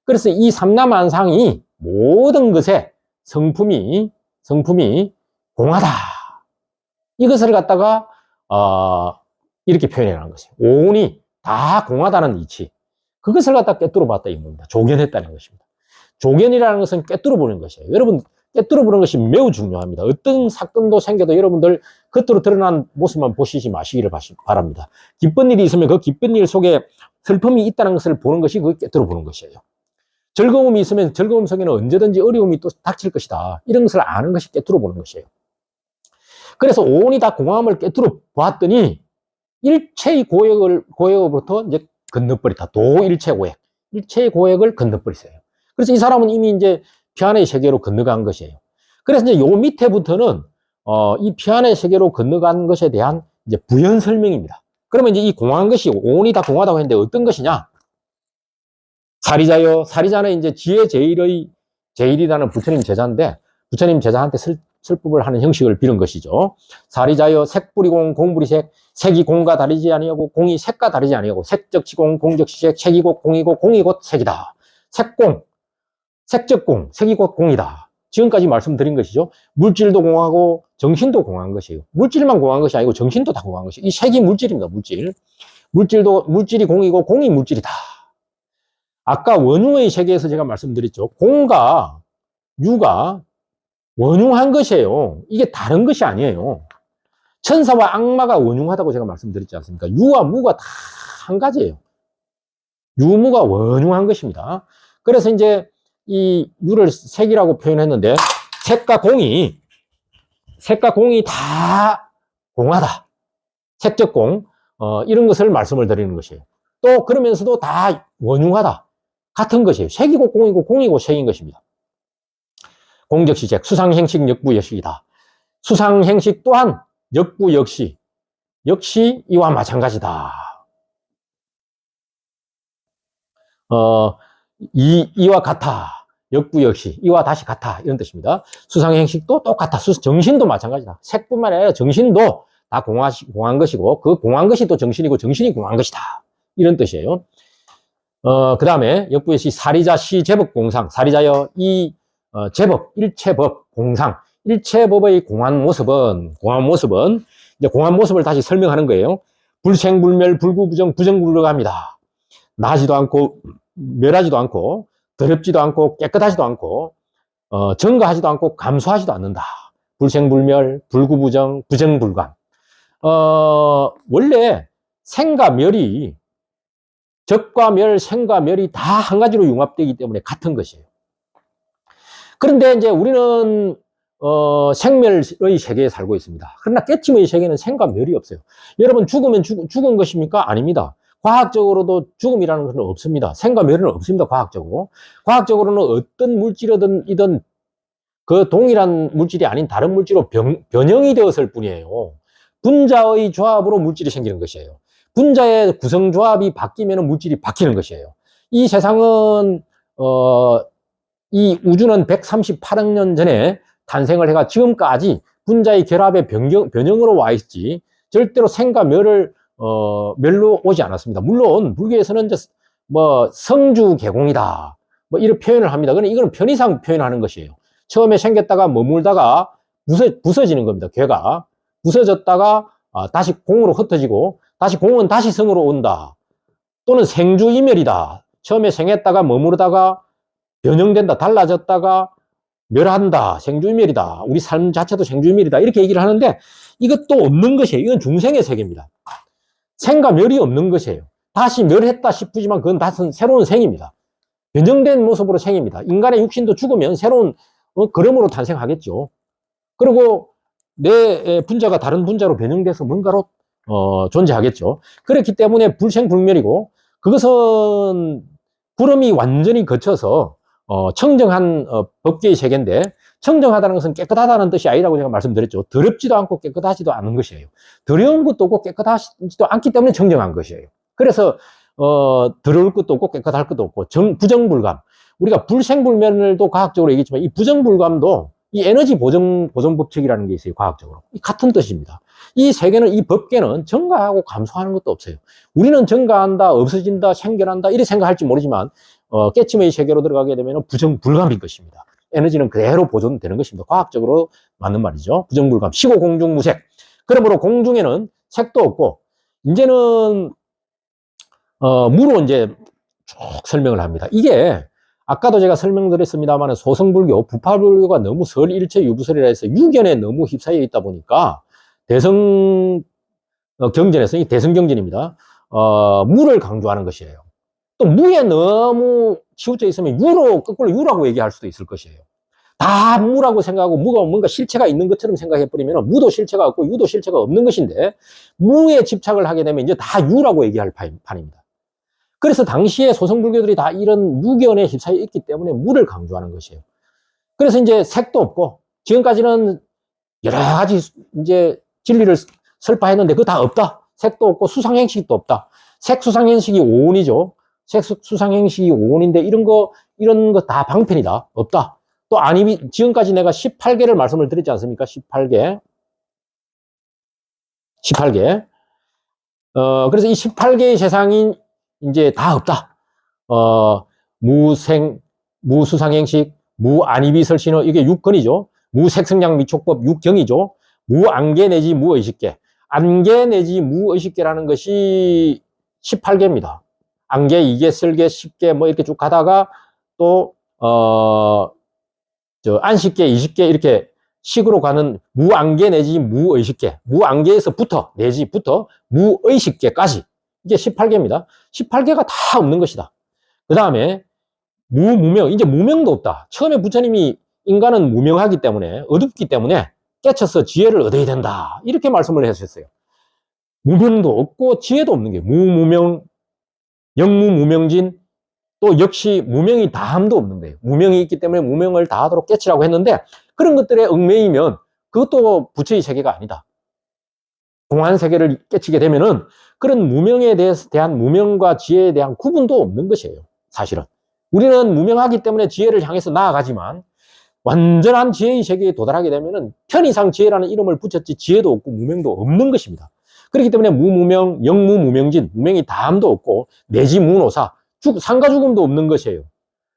그래서 이 삼라만상이 모든 것의 성품이 공하다. 이것을 갖다가 이렇게 표현해라는 것이에요. 오온이 다 공하다는 이치. 그것을 갖다 꿰뚫어 봤다 이겁니다. 조견했다는 것입니다. 조견이라는 것은 꿰뚫어 보는 것이에요. 여러분, 꿰뚫어 보는 것이 매우 중요합니다. 어떤 사건도 생겨도 여러분들 겉으로 드러난 모습만 보시지 마시기를 바랍니다. 기쁜 일이 있으면 그 기쁜 일 속에 슬픔이 있다는 것을 보는 것이 그 꿰뚫어 보는 것이에요. 즐거움이 있으면 즐거움 속에는 언제든지 어려움이 또 닥칠 것이다. 이런 것을 아는 것이 꿰뚫어 보는 것이에요. 그래서 오온이 다 공함을 꿰뚫어 보았더니 일체의 고액으로부터 이제 건너버리다. 도일체 고액. 일체의 고액을 건너버리세요. 그래서 이 사람은 이미 이제 피안의 세계로 건너간 것이에요. 그래서 이제 요 밑에부터는 이 피안의 세계로 건너간 것에 대한 이제 부연 설명입니다. 그러면 이제 이 공한 것이 오온이 다 공하다고 했는데 어떤 것이냐? 사리자요. 사리자는 이제 지혜 제일이라는 부처님 제자인데 부처님 제자한테 설법을 하는 형식을 빌은 것이죠. 사리자여 색불이공 공불이색 색이 공과 다르지 아니하고 공이 색과 다르지 아니하고 색적지공 공적시색 색이 곧 공이고 공이 곧 색이다. 색공 색적공 색이 곧 공이다. 지금까지 말씀드린 것이죠. 물질도 공하고 정신도 공한 것이에요. 물질만 공한 것이 아니고 정신도 다 공한 것이에요. 이 색이 물질입니다. 물질이 공이고 공이 물질이다. 아까 원흉의 세계에서 제가 말씀드렸죠. 공과 유가 원흉한 것이에요. 이게 다른 것이 아니에요. 천사와 악마가 원흉하다고 제가 말씀드렸지 않습니까? 유와 무가 다 한 가지예요. 유무가 원흉한 것입니다. 그래서 이제 이 유를 색이라고 표현했는데 색과 공이 다 공하다. 색적 공 이런 것을 말씀을 드리는 것이에요. 또 그러면서도 다 원흉하다. 같은 것이에요. 색이고 공이고 공이고 색인 것입니다. 공적시색, 수상행식, 역부역식이다. 수상행식 또한 역부 역시 이와 마찬가지다. 이와 같아. 역부 역시 이와 다시 같아. 이런 뜻입니다. 수상행식도 똑같아. 정신도 마찬가지다. 색뿐만 아니라 정신도 다 공한 것이고 그 공한 것이 또 정신이고 정신이 공한 것이다. 이런 뜻이에요. 그 다음에 역부역시 사리자 시 제법 공상. 사리자여 이 제법, 일체법, 공상. 일체법의 공한 모습은 이제 공한 모습을 다시 설명하는 거예요. 불생불멸, 불구부정, 부정불가합니다. 나지도 않고, 멸하지도 않고, 더럽지도 않고, 깨끗하지도 않고, 증가하지도 않고, 감소하지도 않는다. 불생불멸, 불구부정, 부정불감. 원래 생과 멸이, 적과 멸, 생과 멸이 다 한 가지로 융합되기 때문에 같은 것이에요. 그런데 이제 우리는 생멸의 세계에 살고 있습니다. 그러나 깨침의 세계는 생과 멸이 없어요. 여러분 죽으면 죽은 것입니까? 아닙니다. 과학적으로도 죽음이라는 것은 없습니다. 생과 멸은 없습니다. 과학적으로는 어떤 물질이든 그 동일한 물질이 아닌 다른 물질로 변형이 되었을 뿐이에요. 분자의 조합으로 물질이 생기는 것이에요. 분자의 구성 조합이 바뀌면 물질이 바뀌는 것이에요. 이 세상은 이 우주는 138억 년 전에 탄생을 해가 지금까지 분자의 결합의 변형으로 와 있지 절대로 생과 멸로 오지 않았습니다. 물론 불교에서는 이제 뭐 성주 개공이다 뭐 이런 표현을 합니다. 그런데 이거는 편의상 표현하는 것이에요. 처음에 생겼다가 머물다가 부서지는 겁니다. 괴가 부서졌다가 다시 공으로 흩어지고 다시 공은 다시 성으로 온다. 또는 생주이멸이다. 처음에 생했다가 머무르다가 변형된다, 달라졌다가 멸한다, 생주멸이다. 우리 삶 자체도 생주멸이다. 이렇게 얘기를 하는데 이것도 없는 것이에요. 이건 중생의 세계입니다. 생과 멸이 없는 것이에요. 다시 멸했다 싶지만 그건 다시 새로운 생입니다. 변형된 모습으로 생입니다. 인간의 육신도 죽으면 새로운 걸음으로 탄생하겠죠. 그리고 내 분자가 다른 분자로 변형돼서 뭔가로 존재하겠죠. 그렇기 때문에 불생불멸이고 그것은 구름이 완전히 거쳐서 청정한 법계의 세계인데 청정하다는 것은 깨끗하다는 뜻이 아니라고 제가 말씀드렸죠. 더럽지도 않고 깨끗하지도 않은 것이에요. 더러운 것도 없고 깨끗하지도 않기 때문에 청정한 것이에요. 그래서 더러울 것도 없고 깨끗할 것도 없고 부정불감. 우리가 불생불멸도 과학적으로 얘기했지만 이 부정불감도 이 에너지 보존 법칙이라는 게 있어요. 과학적으로. 같은 뜻입니다. 이 세계는 이 법계는 증가하고 감소하는 것도 없어요. 우리는 증가한다, 없어진다, 생겨난다 이렇게 생각할지 모르지만 깨침의 세계로 들어가게 되면 부정불감인 것입니다. 에너지는 그대로 보존되는 것입니다. 과학적으로 맞는 말이죠. 부정불감. 시고 공중 무색. 그러므로 공중에는 색도 없고, 이제는, 무로 이제 쭉 설명을 합니다. 이게, 아까도 제가 설명드렸습니다만, 소성불교, 부파불교가 너무 설일체 유부설이라 해서 유견에 너무 휩싸여 있다 보니까, 경전에서, 이 대성경전입니다. 무를 강조하는 것이에요. 또 무에 너무 치우쳐 있으면 거꾸로 유라고 얘기할 수도 있을 것이에요. 다 무라고 생각하고 무가 뭔가 실체가 있는 것처럼 생각해버리면 무도 실체가 없고 유도 실체가 없는 것인데 무에 집착을 하게 되면 이제 다 유라고 얘기할 판입니다. 그래서 당시에 소성불교들이 다 이런 무견에 휩싸여 있기 때문에 무를 강조하는 것이에요. 그래서 이제 색도 없고 지금까지는 여러 가지 이제 진리를 설파했는데 그거 다 없다. 색도 없고 수상행식도 없다. 색수상행식이 오온이죠. 색수상행식이 오온인데 이런 거 다 방편이다. 없다. 또 아니면 지금까지 내가 18개를 말씀을 드렸지 않습니까? 18개. 그래서 이 18개의 세상이 이제 다 없다. 무수상행식, 무안이비설신어, 이게 6건이죠. 무색성량 미촉법 6경이죠. 무안개 내지 무의식계. 안개 내지 무의식계라는 것이 18개입니다. 안개, 이계, 설계, 십계 뭐 이렇게 쭉 가다가 또 안식계, 이식계 이렇게 식으로 가는 무안개 내지 무의식계. 무안개에서부터 내지부터 무의식계까지 이게 18개입니다. 18개가 다 없는 것이다. 그 다음에 무무명, 이제 무명도 없다. 처음에 부처님이 인간은 무명하기 때문에 어둡기 때문에 깨쳐서 지혜를 얻어야 된다. 이렇게 말씀을 하셨어요. 무명도 없고 지혜도 없는 게 무무명, 영무무명진, 또 역시 무명이 다함도 없는 거예요. 무명이 있기 때문에 무명을 다하도록 깨치라고 했는데 그런 것들에 얽매이면 그것도 부처의 세계가 아니다. 공한 세계를 깨치게 되면은 그런 무명에 대한 무명과 지혜에 대한 구분도 없는 것이에요. 사실은. 우리는 무명하기 때문에 지혜를 향해서 나아가지만 완전한 지혜의 세계에 도달하게 되면은 편의상 지혜라는 이름을 붙였지 지혜도 없고 무명도 없는 것입니다. 그렇기 때문에 무무명, 영무무명진, 무명이 다함도 없고 내지무노사, 상가 죽음도 없는 것이에요.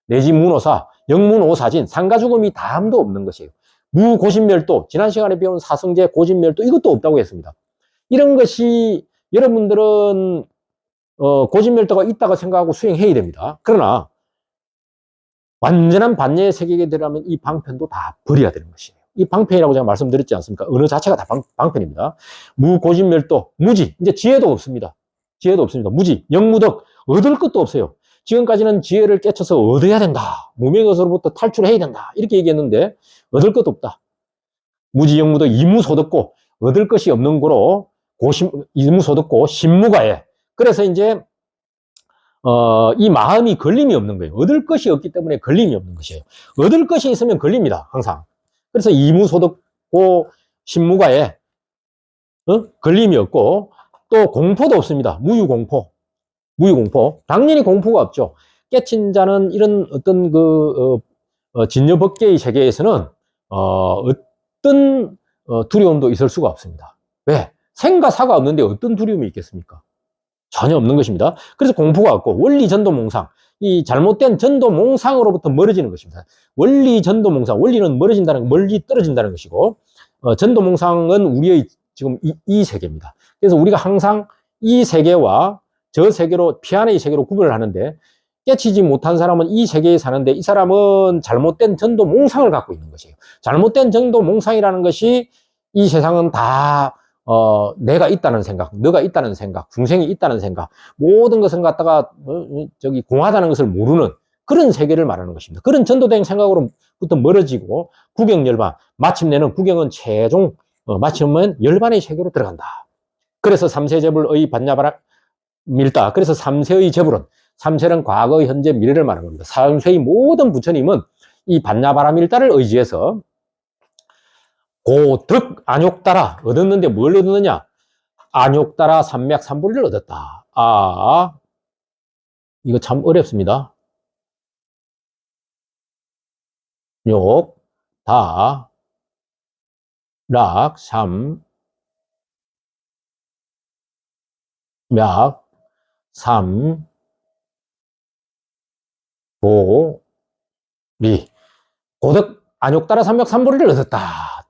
내지무노사, 영무노사진, 상가 죽음이 다함도 없는 것이에요. 무고신멸도, 지난 시간에 배운 사성제 고신멸도 이것도 없다고 했습니다. 이런 것이 여러분들은 고신멸도가 있다고 생각하고 수행해야 됩니다. 그러나 완전한 반예의 세계에 들어가면 이 방편도 다 버려야 되는 것이에요. 이 방편이라고 제가 말씀드렸지 않습니까? 언어 자체가 다 방편입니다. 무고진멸도, 무지, 이제 지혜도 없습니다. 지혜도 없습니다. 무지, 영무덕, 얻을 것도 없어요. 지금까지는 지혜를 깨쳐서 얻어야 된다. 무명에서로부터 탈출해야 된다. 이렇게 얘기했는데 얻을 것도 없다. 무지, 영무덕, 이무소득고 얻을 것이 없는 거로 이무소득고 신무가에. 그래서 이제 이 마음이 걸림이 없는 거예요. 얻을 것이 없기 때문에 걸림이 없는 것이에요. 얻을 것이 있으면 걸립니다. 항상. 그래서 이무소득고 신무가에 걸림이 없고 또 공포도 없습니다. 무유공포. 당연히 공포가 없죠. 깨친 자는 이런 어떤 진여법계의 세계에서는 어떤 두려움도 있을 수가 없습니다. 왜? 생과 사가 없는데 어떤 두려움이 있겠습니까? 전혀 없는 것입니다. 그래서 공포가 없고 원리 전도몽상, 이 잘못된 전도몽상으로부터 멀어지는 것입니다. 원리 전도몽상, 원리는 멀어진다는 멀리 떨어진다는 것이고 전도몽상은 우리의 지금 이 세계입니다. 그래서 우리가 항상 이 세계와 저 세계로 피안의 세계로 구분을 하는데 깨치지 못한 사람은 이 세계에 사는데 이 사람은 잘못된 전도몽상을 갖고 있는 것이에요. 잘못된 전도몽상이라는 것이 이 세상은 다 내가 있다는 생각, 너가 있다는 생각, 중생이 있다는 생각, 모든 것을 갖다가, 공하다는 것을 모르는 그런 세계를 말하는 것입니다. 그런 전도된 생각으로부터 멀어지고, 구경열반, 마침내는 구경은 최종, 마침은 열반의 세계로 들어간다. 그래서 삼세제불의 반야바라 밀다. 그래서 삼세의 제불은, 삼세는 과거, 현재, 미래를 말하는 겁니다. 삼세의 모든 부처님은 이 반야바라밀다를 의지해서 고득 안욕따라 얻었는데 뭘 얻었느냐? 안욕따라 삼맥삼불리를 얻었다. 이거 참 어렵습니다. 욕, 다, 락, 삼, 약, 삼, 도리 고덕 안욕따라 삼맥삼보리를 얻었다.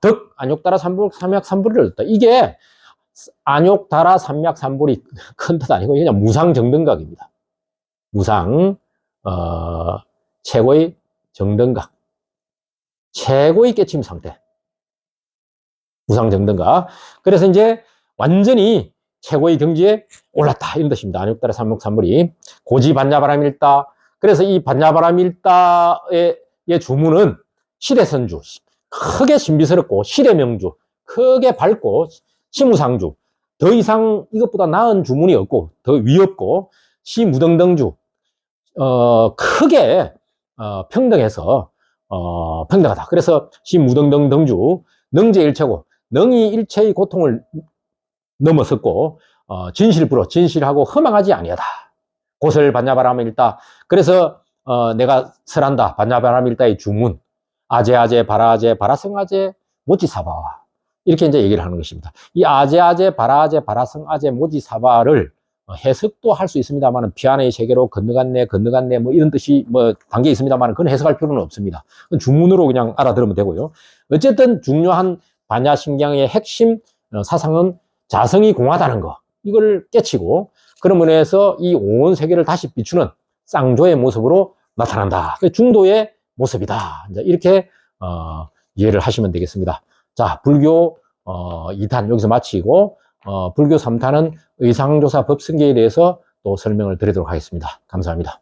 덕 안욕따라 삼맥삼보리를 얻었다. 이게 안욕따라 삼맥삼보리 큰 뜻 아니고 그냥 무상정등각입니다. 무상 최고의 정등각, 최고의 깨침 상태, 무상정등각. 그래서 이제 완전히 최고의 경지에 올랐다 이런 뜻입니다. 안욕따라 삼맥삼보리 고지반야바람일다. 그래서 이 반야바람일다의 주문은 시대선주, 크게 신비스럽고 시대명주, 크게 밝고 시무상주, 더 이상 이것보다 나은 주문이 없고 더 위없고 시무등등주, 크게 평등해서 평등하다. 그래서 시무등등등주, 능제일체고 능이 일체의 고통을 넘어섰고 진실부로 진실하고 허망하지 아니하다. 고설 반야바람일다. 그래서 내가 설한다. 반야바람일다의 주문 아제아제 바라아제 바라성아제 모지사바와 이렇게 이제 얘기를 하는 것입니다. 이 아제아제 바라아제 바라성아제 모지사바를 해석도 할 수 있습니다만 피안의 세계로 건너갔네 뭐 이런 뜻이 뭐 담겨 있습니다만 그건 해석할 필요는 없습니다. 주문으로 그냥 알아들으면 되고요. 어쨌든 중요한 반야심경의 핵심 사상은 자성이 공하다는 거, 이걸 깨치고 그런 면에서 이 온 세계를 다시 비추는 쌍조의 모습으로 나타난다. 중도의 모습이다. 이렇게 이해를 하시면 되겠습니다. 자, 불교 2탄 여기서 마치고 불교 3탄은 의상조사 법승계에 대해서 또 설명을 드리도록 하겠습니다. 감사합니다.